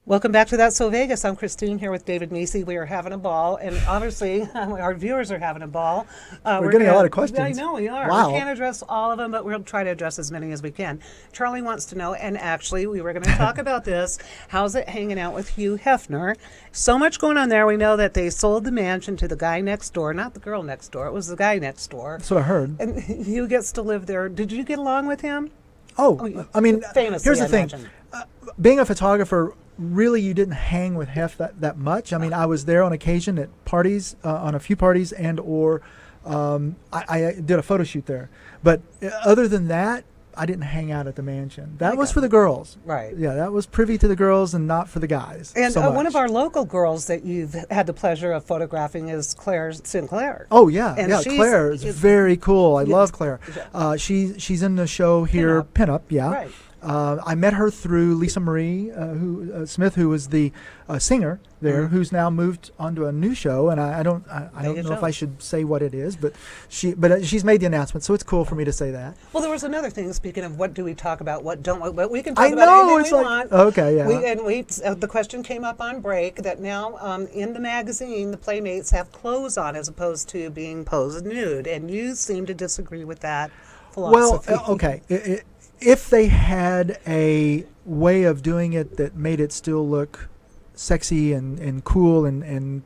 Welcome back to That's So Vegas. I'm Christine here with David Meese. We are having a ball, and obviously our viewers are having a ball. We're getting a lot of questions. I know we are. Wow. We can't address all of them, but we'll try to address as many as we can. Charlie wants to know, and actually we were going to talk about this, how's it hanging out with Hugh Hefner? So much going on there. We know that they sold the mansion to the guy next door, not the girl next door. It was the guy next door. That's what I heard. And Hugh gets to live there. Did you get along with him? I mean, Famously, here's the I thing. imagine. Being a photographer, really you didn't hang with Hef that much. I mean, I was there on occasion at parties, on a few parties, and or I did a photo shoot there. But other than that, I didn't hang out at the mansion. That was for the girls. Right. Yeah, that was privy to the girls and not for the guys. And so one much. of our local girls that you've had the pleasure of photographing is Claire Sinclair. Oh yeah, And yeah. she's- Claire is very cool. I Yeah. love Claire. She's in the show here, Pinup. Yeah. Right. I met her through Lisa Marie Smith, who was the singer there, who's now moved onto a new show, and I don't know if I should say what it is, but she's made the announcement, so it's cool for me to say that. Well, there was another thing. Speaking of what do we talk about, what don't we? But we can talk I about know, anything it's we like- want. okay, yeah. The question came up on break that now in the magazine the Playmates have clothes on as opposed to being posed nude, and you seem to disagree with that philosophy. Well, okay. If they had a way of doing it that made it still look sexy and cool and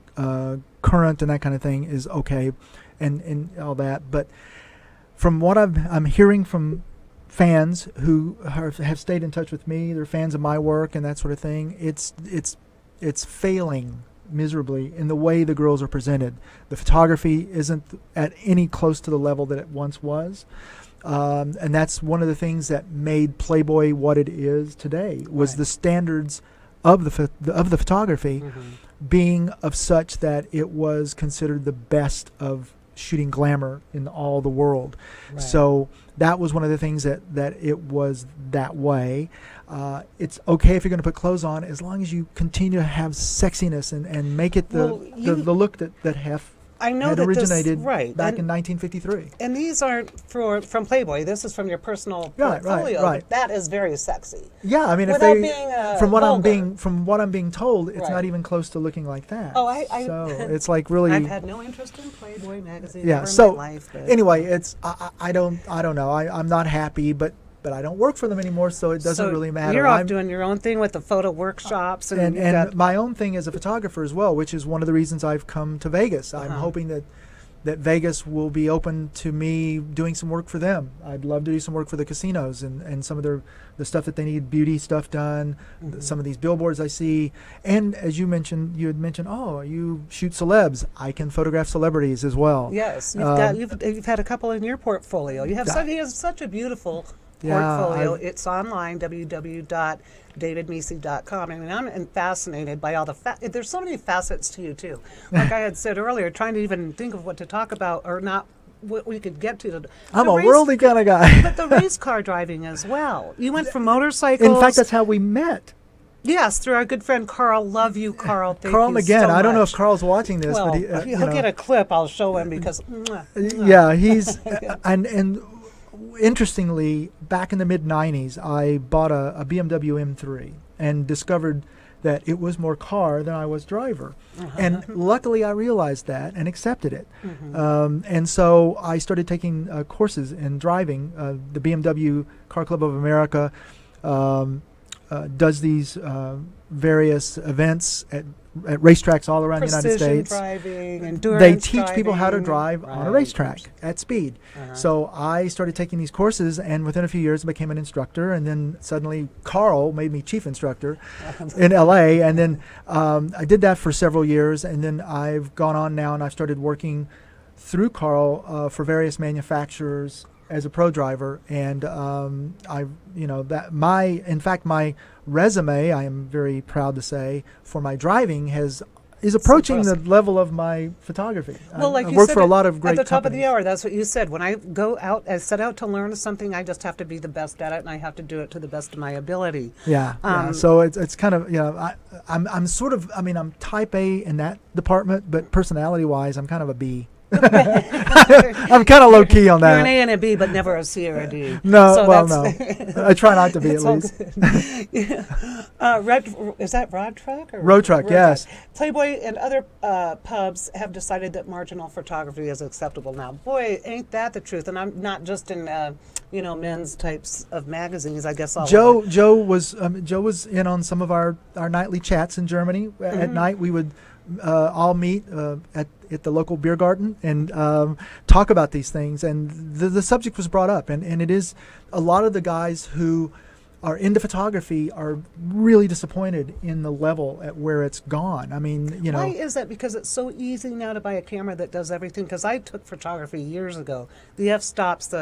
current and that kind of thing is okay, and all that. But from what I'm hearing from fans who have stayed in touch with me, they're fans of my work and that sort of thing. It's failing miserably in the way the girls are presented. The photography isn't at any close to the level that it once was. And that's one of the things that made Playboy what it is today, was the standards of the photography being of such that it was considered the best of shooting glamour in all the world. Right. So that was one of the things that it was that way. It's okay if you're going to put clothes on as long as you continue to have sexiness and make it the look that Hef I know had that originated back in 1953. And these aren't from Playboy. This is from your personal Right, portfolio. right. But that is very sexy. Yeah, I mean, Without if being, from what vulgar. from what I'm being told, it's Right. not even close to looking like that. Oh, so it's like really. I've had no interest in Playboy magazine yeah. ever So in my life. But anyway, it's I don't know. I'm not happy, but I don't work for them anymore, so it doesn't really matter. You're off I'm- doing your own thing with the photo workshops, and you've got, my own thing as a photographer as well, which is one of the reasons I've come to Vegas. I'm hoping that Vegas will be open to me doing some work for them. I'd love to do some work for the casinos and some of the stuff that they need, beauty stuff done, some of these billboards I see. And as you had mentioned, oh, you shoot celebs. I can photograph celebrities as well. yes, you've had a couple in your portfolio. You have he has such a beautiful portfolio. It's online, www.davidmeese.com. I mean, I'm fascinated by all there's so many facets to you too. Like I had said earlier, trying to even think of what to talk about or not, what we could get to. I'm a worldly kind of guy. But the race car driving as well. You went from motorcycles. In fact, that's how we met. Yes, through our good friend Carl. Love you, Carl. Thank Carl you McGinn. so I don't know if much. Carl's watching this, Well, but he'll get a clip. I'll show him because. Yeah, he's and interestingly, back in the mid '90s, I bought a BMW M3 and discovered that it was more car than I was driver, and luckily I realized that and accepted it. And so I started taking courses in driving. The BMW Car Club of America does these various events at racetracks all around the United Precision States. driving, endurance They teach people how to driving. drive on a Right. racetrack at speed. So I started taking these courses, and within a few years I became an instructor, and then suddenly Carl made me chief instructor in LA, and then I did that for several years, and then I've gone on now and I've started working through Carl for various manufacturers as a pro driver, and in fact my resume, I am very proud to say, for my driving is approaching the level of my photography. Well, like I you work said for a lot of great at the top of companies. the hour, that's what you said. When I set out to learn something, I just have to be the best at it, and I have to do it to the best of my ability. Yeah. So it's kind of, I'm type A in that department, but personality wise, I'm kind of a B. I'm kind of low key on You're an that. A and a B, but never a C or a D. No, So well, that's- no. I try not to be, at It's all least. good. Is that Road Truck? Or Road Truck, yes. Playboy and other pubs have decided that marginal photography is acceptable now. Boy, ain't that the truth? And I'm not just in men's types of magazines. I guess all of it. Joe was in on some of our nightly chats in Germany. Mm-hmm. At night, we would all meet at the local beer garden and talk about these things. And the subject was brought up. And it is a lot of the guys who are into photography are really disappointed in the level at where it's gone. I mean, Why is that? Because it's so easy now to buy a camera that does everything. Because I took photography years ago. The f-stops,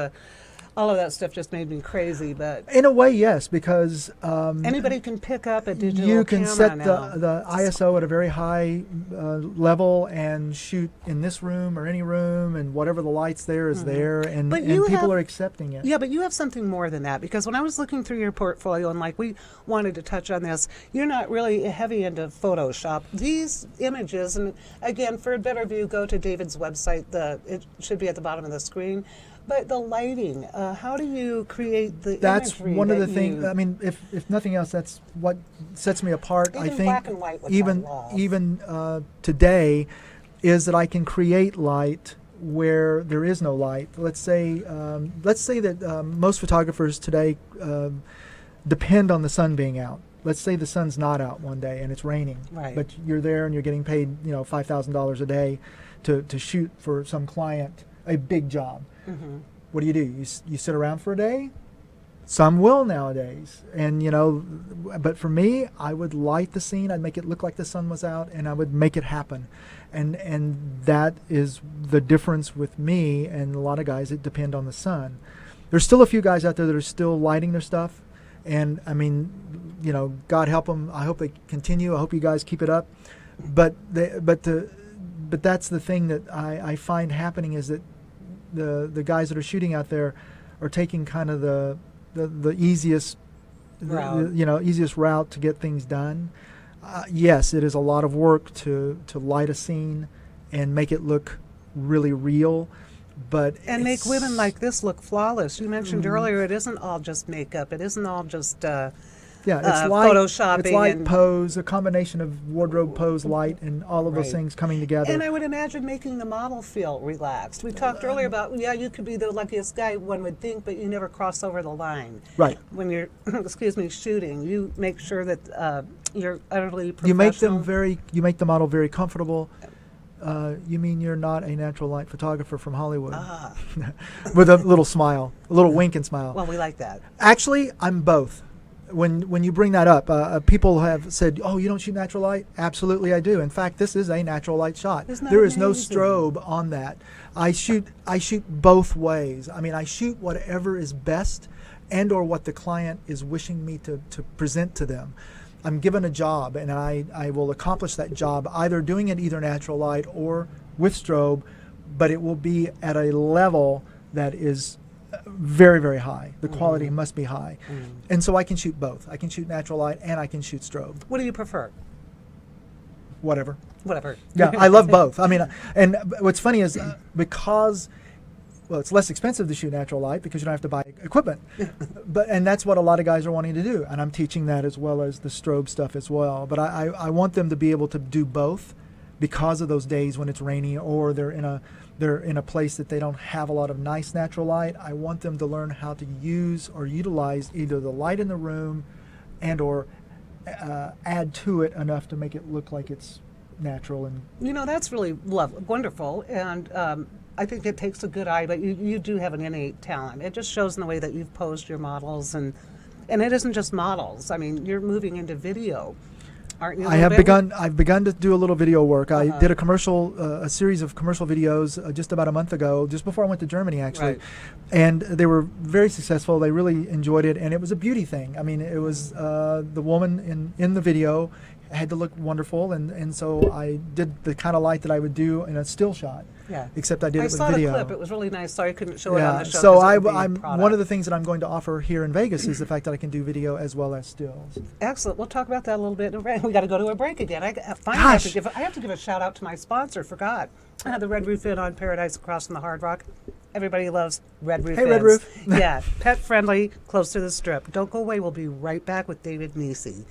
all of that stuff just made me crazy. But in a way, yes, because anybody can pick up a digital you can camera set now. the ISO at a very high level and shoot in this room or any room, and whatever the lights there is there, and, But and you people have- are accepting it. Yeah, but you have something more than that, because when I was looking through your portfolio, and like we wanted to touch on this, you're not really heavy into Photoshop. These images, and again, for a better view, go to David's website. It should be at the bottom of the screen. But the lighting, how do you create the That's imagery one of that the things. you- I mean, if nothing else, that's what sets me apart. I Even think black and white, which I even love. even today, is that I can create light where there is no light. Let's say that most photographers today depend on the sun being out. Let's say the sun's not out one day and it's raining, Right. but you're there and you're getting paid $5,000 a day to shoot for some client a big job. Mhm. What do? You sit around for a day? Some will nowadays. And, but for me, I would light the scene. I'd make it look like the sun was out, and I would make it happen. And that is the difference with me and a lot of guys that depend on the sun. There's still a few guys out there that are still lighting their stuff. And, I mean, God help them. I hope they continue. I hope you guys keep it up. But that's the thing that I find happening, is that the guys that are shooting out there are taking kind of the easiest Route. easiest route to get things done. Yes, it is a lot of work to light a scene and make it look really real, but And make it's- women like this look flawless. You mentioned earlier, it isn't all just makeup. It isn't all just it's light, photoshopping it's light, and- pose, a combination of wardrobe, pose, light, and all of those Right. things coming together. And I would imagine making the model feel relaxed. We talked earlier about, you could be the luckiest guy, one would think, but you never cross over the line. Right. When you're, shooting, you make sure that you're utterly professional. You make the model very comfortable. You mean you're not a natural light photographer from Hollywood? Ah, With a little smile, a little wink and smile. well, we like that. Actually, I'm both. When you bring that up, people have said, "Oh, you don't shoot natural light?" Absolutely, I do. In fact, this is a natural light shot. Isn't that There is no amazing? strobe on that. I shoot both ways. I mean, I shoot whatever is best, and or what the client is wishing me to present to them. I'm given a job, and I will accomplish that job either doing it either natural light or with strobe, but it will be at a level that is very, very high. The quality must be high. And so I can shoot both. I can shoot natural light and I can shoot strobe. What do you prefer? Whatever. Whatever. Yeah, I love both. I mean, and what's funny is because, well, it's less expensive to shoot natural light because you don't have to buy equipment. And that's what a lot of guys are wanting to do. And I'm teaching that as well as the strobe stuff as well. But I want them to be able to do both because of those days when it's rainy or they're in a place that they don't have a lot of nice natural light. I want them to learn how to use or utilize either the light in the room and or add to it enough to make it look like it's natural. And That's really wonderful. And I think it takes a good eye, but you do have an innate talent. It just shows in the way that you've posed your models. And it isn't just models. I mean, you're moving into video. Aren't you? I've begun to do a little video work. I did a series of commercial videos just about a month ago, just before I went to Germany, actually. Right. And they were very successful. They really enjoyed it, and it was a beauty thing. I mean, it was the woman in the video had to look wonderful, and so I did the kind of light that I would do in a still shot. Yeah. Except I did it with saw video. the clip. It was really nice. Sorry I couldn't show it on the show. So 'cause it would be I'm product. one of the things that I'm going to offer here in Vegas is the fact that I can do video as well as stills. Excellent. We'll talk about that a little bit. We got to go to a break again. I Gosh. have to give a shout out to my sponsor. Forgot. I had the Red Roof Inn on Paradise across from the Hard Rock. Everybody loves Red Roof Hey, Red Inns. Roof. Yeah, pet friendly, close to the strip. Don't go away. We'll be right back with David Nisi.